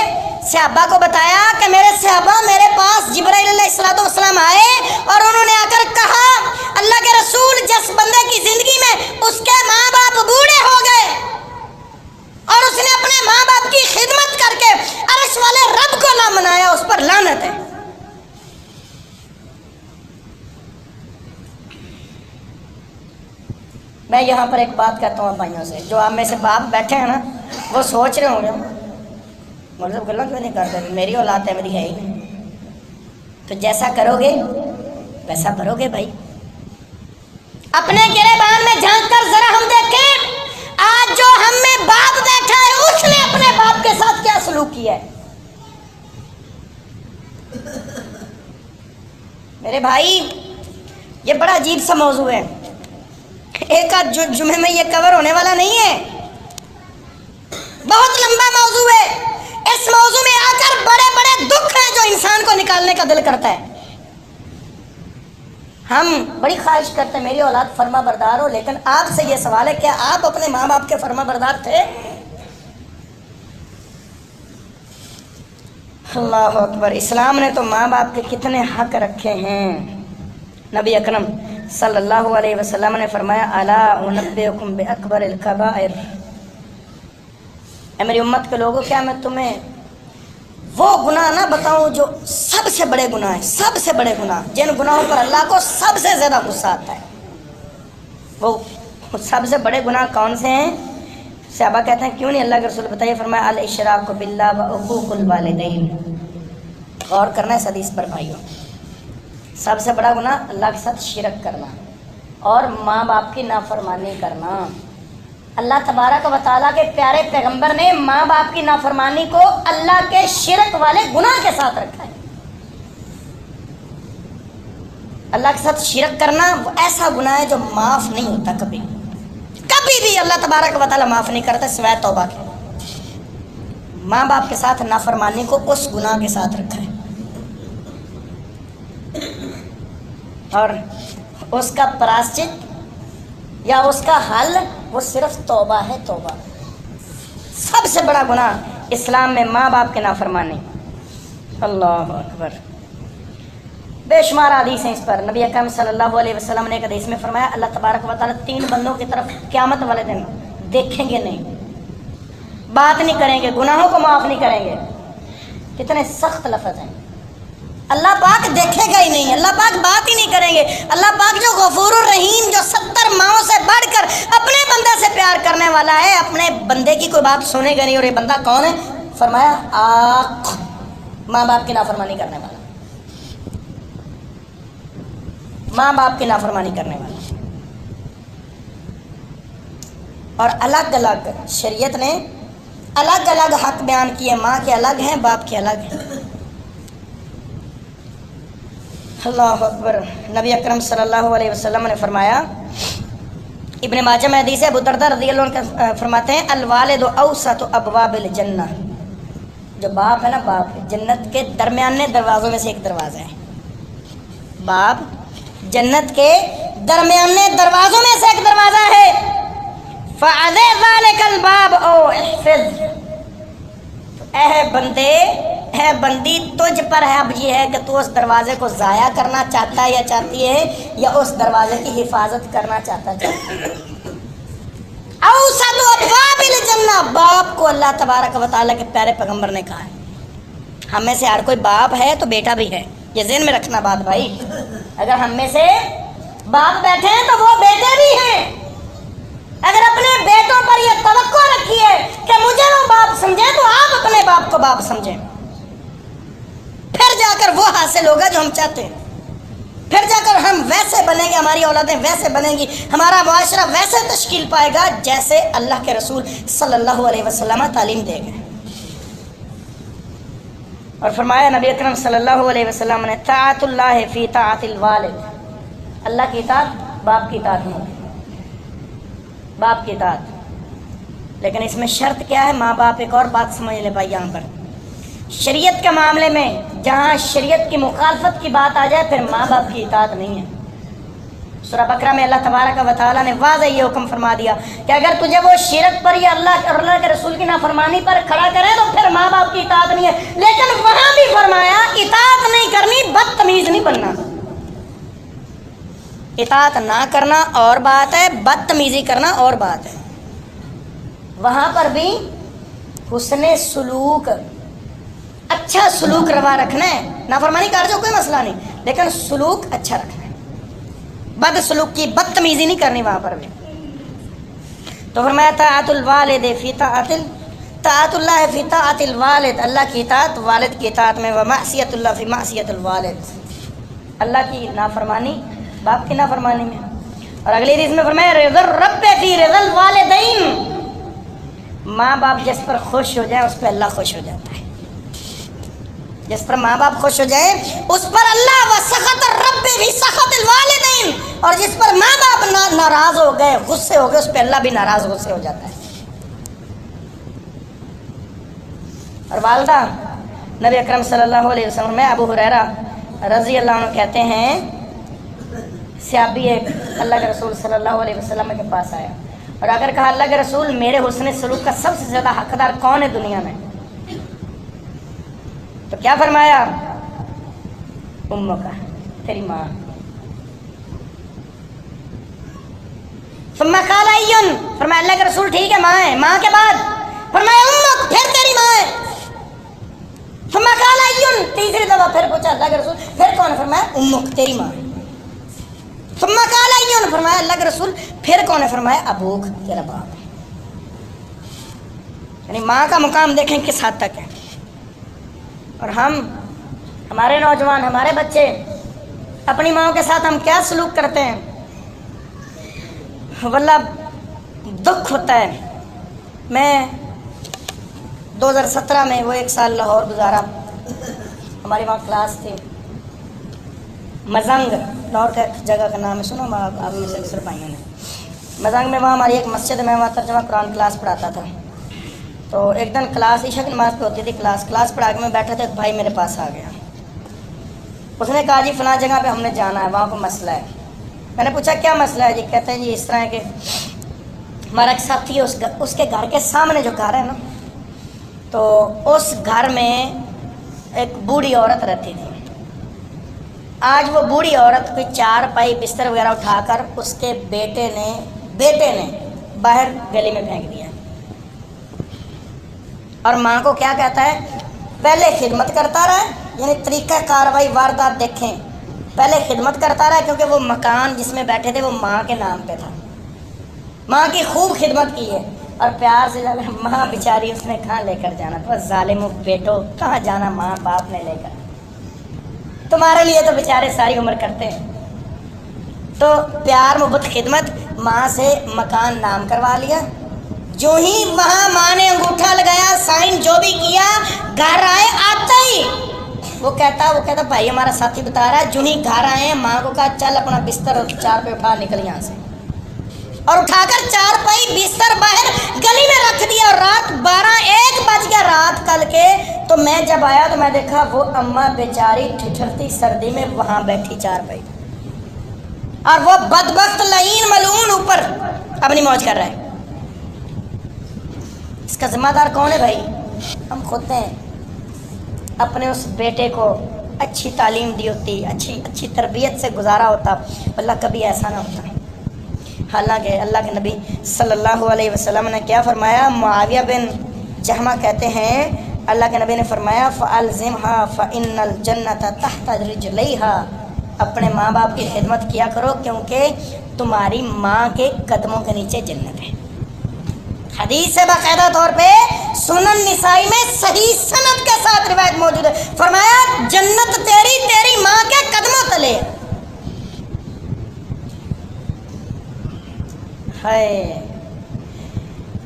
صحابہ کو بتایا کہ میرے صحابہ میرے پاس جبرائیل علیہ السلام آئے اور انہوں نے آ کر کہا اللہ کے رسول جس بندے کی زندگی میں اس کے ماں باپ بوڑھے ہو گئے اور اس نے اپنے ماں باپ کی خدمت کر کے عرش والے رب کو نہ منایا، اس پر لعنت ہے۔ میں یہاں پر ایک بات کہتا ہوں بھائیوں سے، جو آپ میں سے باپ بیٹھے ہیں نا وہ سوچ رہے ہوں گے مطلب گلا کیوں نہیں کرتے، میری اولاد ہے میری ہے ہی نہیں، تو جیسا کرو گے ویسا بھرو گے بھائی۔ اپنے گریبان میں جھانک کر ذرا ہم دیکھیں آج جو ہم میں باپ بیٹھا ہے اس نے اپنے باپ کے ساتھ کیا سلوک کیا ہے۔ میرے بھائی یہ بڑا عجیب سا موضوع ہے، ایک آدھ جمعے میں یہ کور ہونے والا نہیں ہے، بہت لمبا موضوع ہے۔ اس موضوع میں آ کر بڑے بڑے دکھ ہیں جو انسان کو نکالنے کا دل کرتا ہے۔ ہم بڑی خواہش کرتے ہیں میری اولاد فرما بردار ہو، لیکن آپ سے یہ سوال ہے کیا آپ اپنے ماں باپ کے فرما بردار تھے؟ اللہ اکبر۔ اسلام نے تو ماں باپ کے کتنے حق رکھے ہیں۔ نبی اکرم صلی اللہ علیہ وسلم نے فرمایا الا انبئکم باکبر الکبائر، اے میری امت کے لوگوں کیا میں تمہیں وہ گناہ نہ بتاؤں جو سب سے بڑے گناہ ہیں، سب سے بڑے گناہ جن گناہوں پر اللہ کو سب سے زیادہ غصہ آتا ہے، وہ سب سے بڑے گناہ کون سے ہیں؟ صحابہ کہتے ہیں کیوں نہیں اللہ کے رسول بتائیے، فرمایا الاشراک باللہ وعقوق الوالدین۔ غور کرنا ہے اس حدیث پر بھائیوں، سب سے بڑا گناہ اللہ کے ساتھ شرک کرنا اور ماں باپ کی نافرمانی کرنا۔ اللہ تبارک و تعالیٰ کے پیارے پیغمبر نے ماں باپ کی نافرمانی کو اللہ کے شرک والے گناہ کے ساتھ رکھا ہے۔ اللہ کے ساتھ شرک کرنا وہ ایسا گناہ ہے جو معاف نہیں ہوتا، کبھی کبھی بھی اللہ تبارک و تعالیٰ معاف نہیں کرتا سوائے توبہ کے۔ ماں باپ کے ساتھ نافرمانی کو اس گناہ کے ساتھ رکھا ہے، اور اس کا پراشچت یا اس کا حل وہ صرف توبہ ہے، توبہ۔ سب سے بڑا گناہ اسلام میں ماں باپ کے نافرمانی۔ اللہ اکبر۔ بے شمار حدیث ہیں اس پر۔ نبی اکرم صلی اللہ علیہ وسلم نے ایک حدیث میں فرمایا اللہ تبارک و تعالیٰ 3 بندوں کی طرف قیامت والے دن دیکھیں گے نہیں، بات نہیں کریں گے، گناہوں کو معاف نہیں کریں گے۔ کتنے سخت لفظ ہیں۔ اللہ پاک دیکھے گا ہی نہیں، اللہ پاک بات ہی نہیں کریں گے۔ اللہ پاک جو غفور الرحیم، جو 70 ماؤں سے بڑھ کر اپنے بندے سے پیار کرنے والا ہے، اپنے بندے کی کوئی بات سنے گا نہیں۔ اور یہ بندہ کون ہے؟ فرمایا آق، ماں باپ کی نافرمانی کرنے والا، ماں باپ کی نافرمانی کرنے والا۔ اور الگ الگ شریعت نے الگ الگ حق بیان کیے، ماں کے الگ ہیں، باپ کے الگ ہیں۔ اللہ اکبر۔ نبی اکرم صلی اللہ علیہ وسلم نے فرمایا، ابن ماجہ میں حدیث ہے، ابو درداء رضی اللہ عنہ فرماتے ہیں الوالد اوسط ابواب الجنہ، جو باپ ہے نا، باپ جنت کے درمیانے دروازوں میں سے ایک دروازہ ہے۔ باپ جنت کے درمیانے دروازوں میں سے ایک دروازہ ہے۔ فَعَذِرْ ذَلِكَ الْبَابَ او احفظ، اے بندے، اے بندی، تجھ پر ہے اب یہ ہے کہ تو اس دروازے کو ضائع کرنا چاہتا ہے یا چاہتی ہے، یا اس دروازے کی حفاظت کرنا چاہتا ہے۔ اوسط ابواب الجنہ، باپ کو اللہ تبارک و تعالیٰ کے پیارے پیغمبر نے کہا ہے۔ ہم میں سے ہر کوئی باپ ہے تو بیٹا بھی ہے، یہ ذہن میں رکھنا بات بھائی۔ اگر ہم میں سے باپ بیٹھے ہیں تو وہ بیٹے بھی ہیں۔ اگر اپنے بیٹوں پر یہ توقع رکھی ہے کہ مجھے وہ باپ سمجھیں تو آپ اپنے باپ کو باپ سمجھیں، پھر جا کر وہ حاصل ہوگا جو ہم چاہتے ہیں، پھر جا کر ہم ویسے بنیں گے، ہماری اولادیں ویسے بنیں گی، ہمارا معاشرہ ویسے تشکیل پائے گا جیسے اللہ کے رسول صلی اللہ علیہ وسلم تعلیم دے گئے۔ اور فرمایا نبی اکرم صلی اللہ علیہ وسلم نے طاعت اللہ فی طاعت الوالد، اللہ کی اطاعت باپ کی اطاعت میں، باپ کی اطاعت۔ لیکن اس میں شرط کیا ہے؟ ماں باپ، ایک اور بات سمجھ لے بھائی، یہاں پر شریعت کے معاملے میں جہاں شریعت کی مخالفت کی بات آ جائے پھر ماں باپ کی اطاعت نہیں ہے۔ سورہ بقرہ میں اللہ تبارک و تعالیٰ نے واضح یہ حکم فرما دیا کہ اگر تجھے وہ شرک پر یا اللہ اور اللہ کے رسول کی نافرمانی پر کھڑا کرے تو پھر ماں باپ کی اطاعت نہیں ہے۔ لیکن وہاں بھی فرمایا اطاعت نہیں کرنی، بدتمیز نہیں بننا۔ اطاعت نہ کرنا اور بات ہے، بدتمیزی کرنا اور بات ہے۔ وہاں پر بھی حسن سلوک، اچھا سلوک روا رکھنا ہے، نافرمانی کر جو کوئی مسئلہ نہیں، لیکن سلوک اچھا رکھنا ہے، بد سلوک کی بدتمیزی نہیں کرنی وہاں پر بھی۔ تو فرمایا طاعت الوالد فی طاعت اللہ فی طاعت الوالد، اللہ کی اطاعت والد کی اطاعت میں، ومعصیت اللہ فی معصیت الوالد، اللہ کی نافرمانی باپ کی نافرمانی میں۔ اور اگلی حدیث میں فرمایا رضا الرب فی رضا الوالدین، ماں باپ جس پر خوش ہو جائے اس پہ اللہ خوش ہو جاتا ہے، جس پر ماں باپ خوش ہو جائے اس پر اللہ، وسخط الرب فی سخط الوالدین، اور جس پر ماں باپ ناراض ہو گئے، غصے ہو گئے، اس پہ اللہ بھی ناراض غصے ہو جاتا ہے۔ اور والدہ، نبی اکرم صلی اللہ علیہ وسلم میں ابو ہریرہ رضی اللہ عنہ کہتے ہیں، صحابی ایک اللہ کے رسول صلی اللہ علیہ وسلم کے پاس آیا اور اگر کہا اللہ کے رسول میرے حسن سلوک کا سب سے زیادہ حقدار کون ہے دنیا میں؟ تو کیا فرمایا؟ امّ کا، تیری ماں۔ ثم قال ایّن، فرمایا اللہ کے رسول ٹھیک ہے ماں ہے، ماں کے بعد فرمایا امّک، پھر تیری ماں ہے۔ ثم قال ایّن، تیسری دفعہ پھر پوچھا اللہ کے رسول پھر کون ہے؟ فرمایا امّک، تیری ماں ہے۔ ثم قال ایّن، فرمایا اللہ کے رسول پھر کون ہے؟ فرمایا ابوک، تیرا باپ ہے۔ یعنی ماں کا مقام دیکھیں کس حد تک ہے۔ اور ہمارے نوجوان، ہمارے بچے اپنی ماں کے ساتھ ہم کیا سلوک کرتے ہیں، واللہ دکھ ہوتا ہے۔ میں 2017 میں وہ ایک سال لاہور گزارا، ہماری وہاں کلاس تھی، مزنگ، لاہور کا ایک جگہ کا نام ہے، سنو آپ میں سے اکثر بھائیوں نے، مزنگ میں وہاں ہماری ایک مسجد میں وہاں ترجمہ قرآن کلاس پڑھاتا تھا۔ تو ایک دن کلاس عشاء کی نماز پہ ہوتی تھی، کلاس پڑھا کے میں بیٹھا تھا، ایک بھائی میرے پاس آ گیا، اس نے کہا جی فلاں جگہ پہ ہم نے جانا ہے، وہاں کو مسئلہ ہے۔ میں نے پوچھا کیا مسئلہ ہے جی؟ کہتے ہیں جی اس طرح ہے کہ ہمارا ایک ساتھی ہے، اس کے گھر کے سامنے جو گھر ہے نا، تو اس گھر میں ایک بوڑھی عورت رہتی تھی۔ آج وہ بوڑھی عورت کوئی چار پائی بستر وغیرہ اٹھا کر اس کے بیٹے نے باہر گلی میں پھینک دیا، اور ماں کو کیا کہتا ہے؟ پہلے خدمت کرتا رہا، یعنی طریقہ کاروائی واردات دیکھیں، پہلے خدمت کرتا رہا کیونکہ وہ مکان جس میں بیٹھے تھے وہ ماں کے نام پہ تھا، ماں کی خوب خدمت کی ہے، اور پیار سے جانا ماں بیچاری اس نے کہاں لے کر جانا تھا، ظالم بیٹو کہاں جانا ماں باپ نے لے کر، تمہارے لیے تو بیچارے ساری عمر کرتے ہیں۔ تو پیار محبت خدمت، ماں سے مکان نام کروا لیا، جو ہی وہاں ماں نے انگوٹھا لگایا سائن جو بھی کیا، گھر آئے آتا ہی وہ کہتا بھائی ہمارا ساتھی بتا رہا ہے، جو ہی گھر آئے ہیں ماں کو کہا چل اپنا بستر اور چار پہ اٹھا نکل یہاں سے، اور اٹھا کر چار پائی بستر باہر گلی میں رکھ دیا، اور رات 12-1 بج گیا رات کل کے، تو میں جب آیا تو میں دیکھا وہ اماں بیچاری ٹھٹھرتی سردی میں وہاں بیٹھی چار پائی، اور وہ بدبخت لعین ملعون اوپر اپنی موج کر رہا ہے۔ اس کا ذمہ دار کون ہے بھائی؟ ہم خود ہیں۔ اپنے اس بیٹے کو اچھی تعلیم دی ہوتی، اچھی تربیت سے گزارا ہوتا، اللہ کبھی ایسا نہ ہوتا۔ حالانکہ اللہ کے نبی صلی اللہ علیہ وسلم نے کیا فرمایا؟ معاویہ بن جہمہ کہتے ہیں اللہ کے نبی نے فرمایا فَأَلْزِمْهَا فَإِنَّ الْجَنَّةَ تَحْتَ رِجْلَيْهَا، اپنے ماں باپ کی خدمت کیا کرو کیونکہ تمہاری ماں کے قدموں کے نیچے جنت ہے۔ حدیث سے باقاعدہ طور پہ سنن نسائی میں صحیح سند کے ساتھ روایت موجود ہے، فرمایا جنت تیری ماں کے قدموں تلے۔ ہائے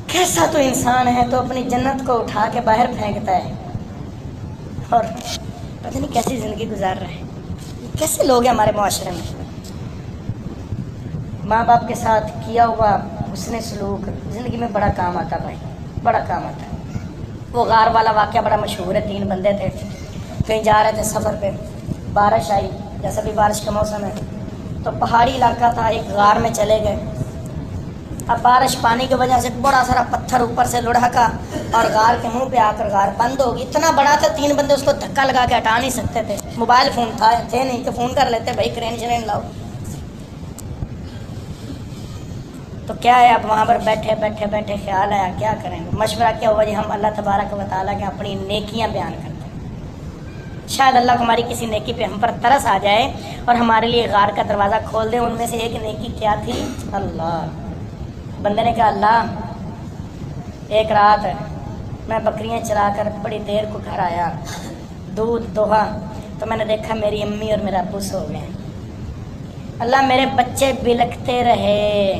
کیسا تو انسان ہے تو اپنی جنت کو اٹھا کے باہر پھینکتا ہے، اور پتہ نہیں کیسی زندگی گزار رہا ہے۔ کیسے لوگ ہیں ہمارے معاشرے میں؟ ماں باپ کے ساتھ کیا ہوا حسن سلوک زندگی میں بڑا کام آتا بھائی، بڑا کام آتا ہے۔ وہ غار والا واقعہ بڑا مشہور ہے، 3 بندے تھے، کہیں جا رہے تھے سفر پہ، بارش آئی، جیسا بھی بارش کا موسم ہے تو پہاڑی علاقہ تھا، ایک غار میں چلے گئے۔ اب بارش پانی کی وجہ سے بڑا سارا پتھر اوپر سے لڑھکا اور غار کے منہ پہ آ کر غار بند ہوگی، اتنا بڑا تھا 3 بندے اس کو دھکا لگا کے ہٹا نہیں سکتے تھے، موبائل فون تھے نہیں کہ فون کر لیتے بھائی کرین شرین لاؤ۔ تو کیا ہے، اب وہاں پر بیٹھے خیال آیا کیا کریں گے، مشورہ کیا ہوا جی ہم اللہ تبارک و تعالیٰ کے اپنی نیکیاں بیان کرتے ہیں، شاید اللہ کو ہماری کسی نیکی پہ ہم پر ترس آ جائے اور ہمارے لیے غار کا دروازہ کھول دے۔ ان میں سے ایک نیکی کیا تھی؟ اللہ، بندے نے کہا اللہ ایک رات میں بکریاں چلا کر بڑی دیر کو گھر آیا، دودھ دوہا تو میں نے دیکھا میری امی اور میرا ابو سو گئے، اللہ میرے بچے بلکتے رہے،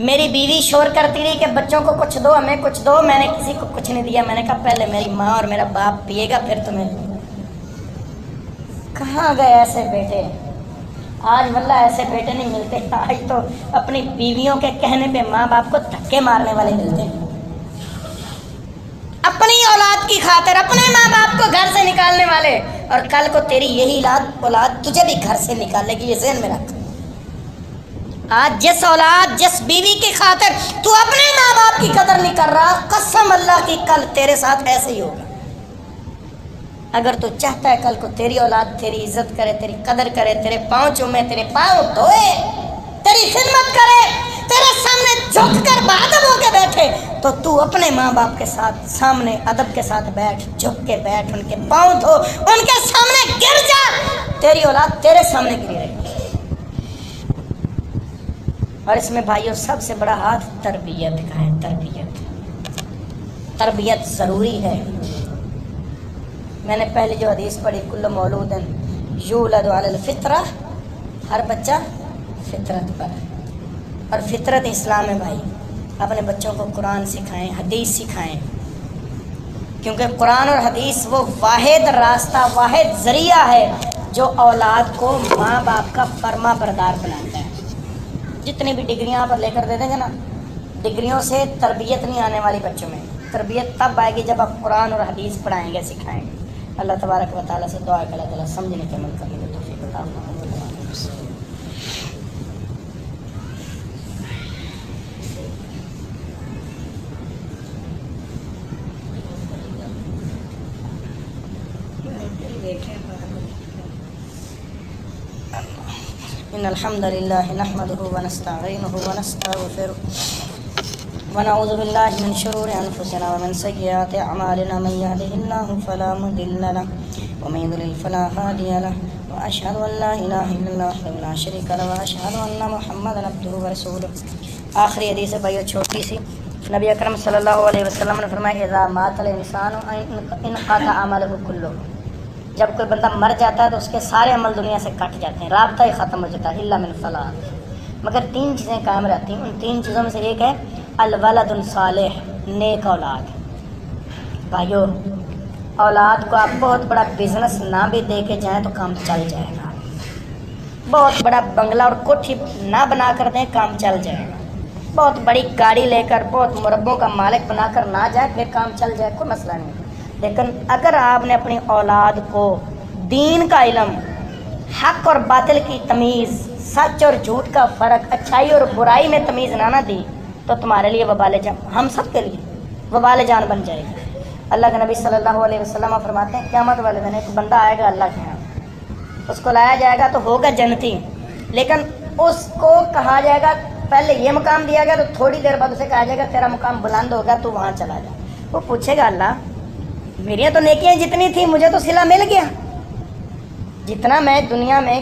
میری بیوی شور کرتی رہی کہ بچوں کو کچھ دو ہمیں کچھ دو، میں نے کسی کو کچھ نہیں دیا، میں نے کہا پہلے میری ماں اور میرا باپ پیے گا پھر تمہیں دوں گا۔ کہاں گئے ایسے بیٹے؟ آج واللہ ایسے بیٹے نہیں ملتے، آج تو اپنی بیویوں کے کہنے پہ ماں باپ کو دھکے مارنے والے ملتے ہیں، اپنی اولاد کی خاطر اپنے ماں باپ کو گھر سے نکالنے والے، اور کل کو تیری یہی اولاد تجھے بھی گھر سے نکالے گی، یہ ذہن میں رکھ۔ آج جس اولاد جس بیوی کی خاطر تو اپنے ماں باپ کی قدر نہیں کر رہا، قسم اللہ کی کل تیرے ساتھ ایسے ہی ہوگا۔ اگر تو چاہتا ہے کل کو تیری اولاد تیری عزت کرے، تیری قدر کرے، تیرے پاؤں چومے، تیرے پاؤں دھوئے، تیری خدمت کرے، تیرے سامنے جھک کر بادب ہو کے بیٹھے، تو اپنے ماں باپ کے ساتھ سامنے ادب کے ساتھ بیٹھ، جھک کے بیٹھ، ان کے پاؤں دھو، ان کے سامنے گر جا، تیری اولاد تیرے سامنے گری رہے گی۔ اور اس میں بھائیوں سب سے بڑا ہاتھ تربیت کا ہے، تربیت ضروری ہے۔ میں نے پہلے جو حدیث پڑھی کل مولود یولد علی الفطرہ، ہر بچہ فطرت پر، اور فطرت اسلام ہے بھائی۔ اپنے بچوں کو قرآن سکھائیں، حدیث سکھائیں، کیونکہ قرآن اور حدیث وہ واحد راستہ، واحد ذریعہ ہے جو اولاد کو ماں باپ کا فرما بردار بناتا ہے۔ جتنی بھی ڈگریاں آپ لے کر دے دیں گے نا، ڈگریوں سے تربیت نہیں آنے والی بچوں میں، تربیت تب آئے گی جب آپ قرآن اور حدیث پڑھائیں گے، سکھائیں گے۔ اللہ تبارک و تعالیٰ سے دعا کہ اللہ تعالیٰ سمجھنے کے عمل کرنے کی توفیق عطا فرمائے۔ ان الحمد للہ نحمده ونستعینه ونستغفره ونعوذ باللہ من شرور انفسنا ومن سیئات اعمالنا، من يهده الله فلا مضل له ومن يضلل فلا هادي له، واشهد ان لا الہ الا اللہ وحدہ لا شریک له واشهد ان محمدا عبدہ ورسولہ۔ آخری حدیث ہے بھائیو چھوٹی سی، نبی اکرم صلی اللہ علیہ وسلم نے فرمایا اذا مات الانسان انقطع عمله كله، جب کوئی بندہ مر جاتا ہے تو اس کے سارے عمل دنیا سے کٹ جاتے ہیں، رابطہ ہی ختم ہو جاتا ہے، الا من ثلاث، مگر تین چیزیں قائم رہتی ہیں۔ ان تین چیزوں میں سے ایک ہے الولد الصالح، نیک اولاد۔ بھائیو، اولاد کو آپ بہت بڑا بزنس نہ بھی دے کے جائیں تو کام چل جائے گا، بہت بڑا بنگلہ اور کوٹھی نہ بنا کر دیں کام چل جائے گا، بہت بڑی گاڑی لے کر بہت مربوں کا مالک بنا کر نہ جائے پھر کام چل جائے، کوئی مسئلہ نہیں۔ لیکن اگر آپ نے اپنی اولاد کو دین کا علم، حق اور باطل کی تمیز، سچ اور جھوٹ کا فرق، اچھائی اور برائی میں تمیز نہ دی تو تمہارے لیے وبال جان، ہم سب کے لیے وبال جان بن جائے گی۔ اللہ کے نبی صلی اللہ علیہ وسلم فرماتے ہیں قیامت والے دن ایک بندہ آئے گا اللہ کے ہاں، اس کو لایا جائے گا تو ہوگا جنتی، لیکن اس کو کہا جائے گا پہلے یہ مقام دیا گیا تو تھوڑی دیر بعد اسے کہا جائے گا تیرا مقام بلند ہوگا تو وہاں چلا جا۔ وہ پوچھے گا اللہ میری تو نیکیاں جتنی تھی مجھے تو صلہ مل گیا، جتنا میں دنیا میں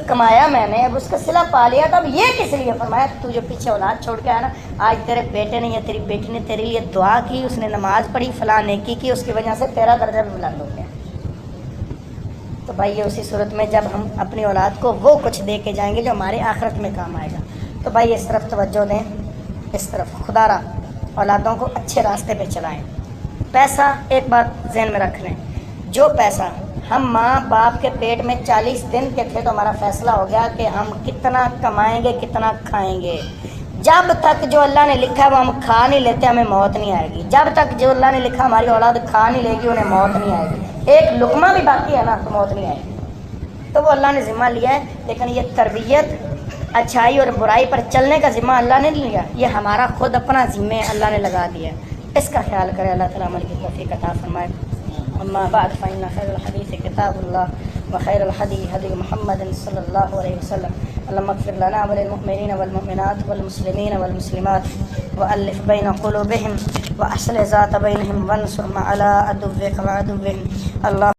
کمایا میں نے اب اس کا صلہ پا لیا، تو اب یہ کس لیے؟ فرمایا تو جو پیچھے اولاد چھوڑ کے آیا نا، آج تیرے بیٹے نے یا تیری بیٹی نے تیرے لیے دعا کی، اس نے نماز پڑھی، فلاں نیکی کی، اس کی وجہ سے تیرا درجہ بھی بلند ہو گیا۔ تو بھائی اسی صورت میں جب ہم اپنی اولاد کو وہ کچھ دے کے جائیں گے جو ہمارے آخرت میں کام آئے گا، تو بھائی اس طرف توجہ دیں، اس طرف خدا را اولادوں کو اچھے راستے پہ چلائیں۔ پیسہ ایک بات ذہن میں رکھ لیں، جو پیسہ ہم ماں باپ کے پیٹ میں 40 دن کے تھے تو ہمارا فیصلہ ہو گیا کہ ہم کتنا کمائیں گے کتنا کھائیں گے، جب تک جو اللہ نے لکھا ہے وہ ہم کھا نہیں لیتے ہمیں موت نہیں آئے گی، جب تک جو اللہ نے لکھا ہماری اولاد کھا نہیں لے گی انہیں موت نہیں آئے گی، ایک لقمہ بھی باقی ہے نا تو موت نہیں آئے گی، تو وہ اللہ نے ذمہ لیا ہے۔ لیکن یہ تربیت، اچھائی اور برائی پر چلنے کا ذمہ اللہ نے نہیں لیا، یہ ہمارا خود اپنا ذمہ اللہ نے لگا دیا ہے، اس کا خیال کرے اللہ تعالیٰ عمل کی توفیق عطا فرمائے۔ اما بعد فإن خير الحديث كتاب الله وخير الهدي هدي محمد صلى الله عليه وسلم، اللهم اغفر لنا وللمؤمنين والمؤمنات والمسلمين والمسلمات وألف بين قلوبهم وأصلح ذات بينهم وانصرنا على عدوك وعدوهم، اللهم